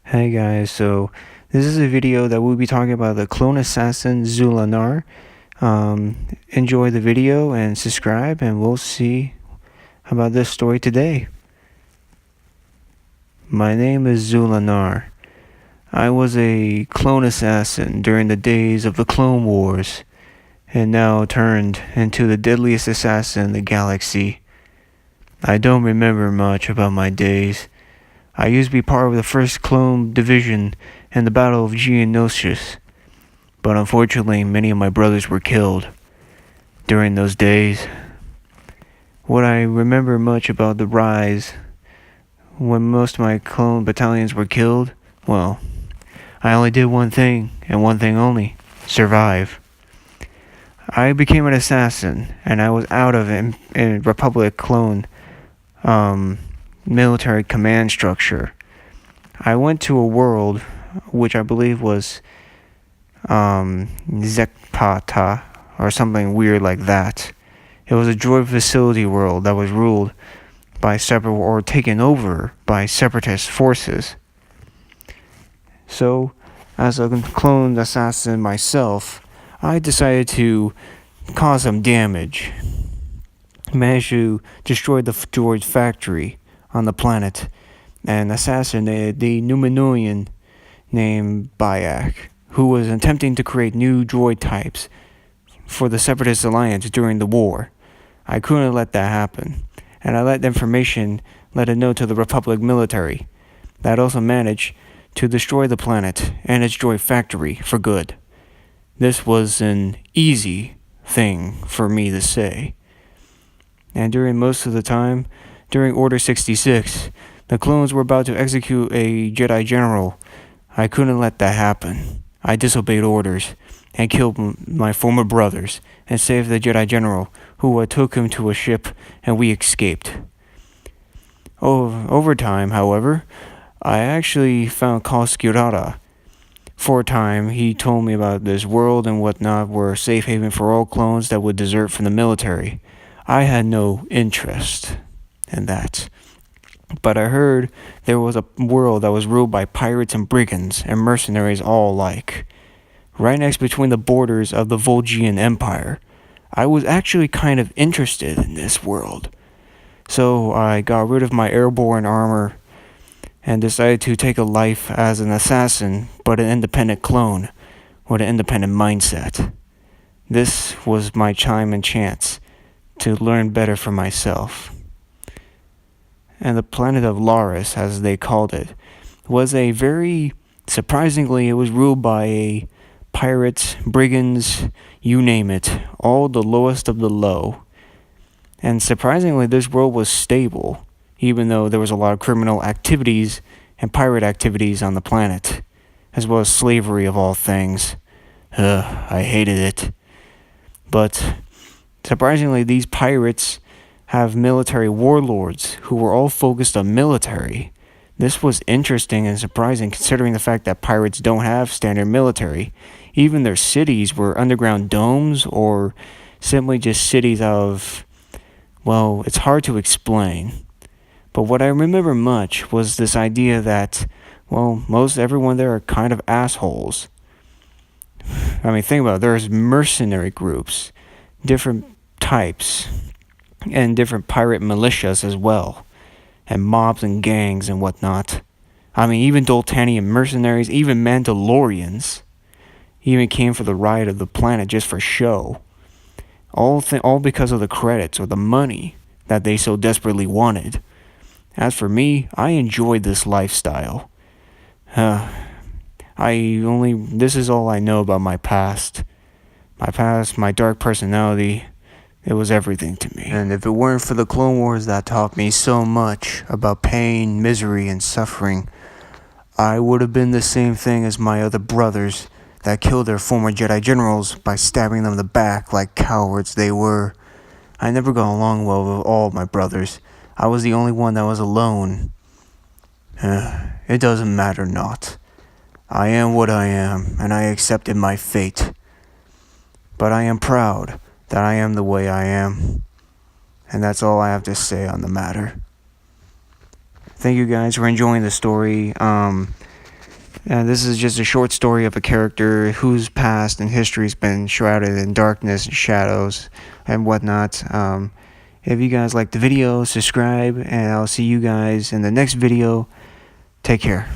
Hey guys, so this is a video that we'll be talking about the clone assassin Zulanar. Enjoy the video and subscribe, and we'll see about this story today. My name is Zulanar. I was a clone assassin during the days of the Clone Wars, and now turned into the deadliest assassin in the galaxy. I don't remember much about my days. I used to be part of the 1st Clone Division in the Battle of Geonosis, but unfortunately many of my brothers were killed during those days. What I remember much about the rise when most of my clone battalions were killed, well, I only did one thing, and one thing only: survive. I became an assassin, and I was out of a Republic clone military command structure. I went to a world which I believe was Zekpata or something weird like that. It was a droid facility world that was ruled by taken over by separatist forces. So, as a clone assassin myself, I decided to cause some damage. Managed to destroy the droid factory on the planet and assassinated the Numenorian named Bayak, who was attempting to create new droid types for the Separatist Alliance during the war. I couldn't let that happen, and I let it know to the Republic military. That also managed to destroy the planet and its droid factory for good. This was an easy thing for me to say. And during most of the time, during Order 66, the clones were about to execute a Jedi General. I couldn't let that happen. I disobeyed orders and killed my former brothers and saved the Jedi General, who took him to a ship, and we escaped. Over time, however, I actually found Koskirara. For a time, he told me about this world and whatnot were a safe haven for all clones that would desert from the military. I had no interest in that. But I heard there was a world that was ruled by pirates and brigands and mercenaries all alike, right next between the borders of the Volgian Empire. I was actually kind of interested in this world. So I got rid of my airborne armor and decided to take a life as an assassin, but an independent clone with an independent mindset. This was my time and chance to learn better for myself. And the planet of Laris, as they called it, was surprisingly, it was ruled by pirates, brigands, you name it, all the lowest of the low. And surprisingly, this world was stable, even though there was a lot of criminal activities and pirate activities on the planet, as well as slavery of all things. I hated it. But surprisingly, these pirates have military warlords who were all focused on military. This was interesting and surprising considering the fact that pirates don't have standard military. Even their cities were underground domes or simply just cities of, well, it's hard to explain. But what I remember much was this idea that, well, most everyone there are kind of assholes. I mean, think about it. There's mercenary groups, different types, and different pirate militias as well, and mobs and gangs and whatnot. I mean, even Doltanian mercenaries, even Mandalorians, even came for the ride of the planet just for show. All because of the credits or the money that they so desperately wanted. As for me, I enjoyed this lifestyle. This is all I know about my past. My dark personality, it was everything to me. And if it weren't for the Clone Wars that taught me so much about pain, misery, and suffering, I would have been the same thing as my other brothers that killed their former Jedi Generals by stabbing them in the back like cowards they were. I never got along well with all of my brothers. I was the only one that was alone. It doesn't matter not. I am what I am, and I accepted my fate. But I am proud that I am the way I am. And that's all I have to say on the matter. Thank you guys for enjoying the story. This is just a short story of a character whose past and history's been shrouded in darkness and shadows and whatnot. If you guys like the video, subscribe, and I'll see you guys in the next video. Take care.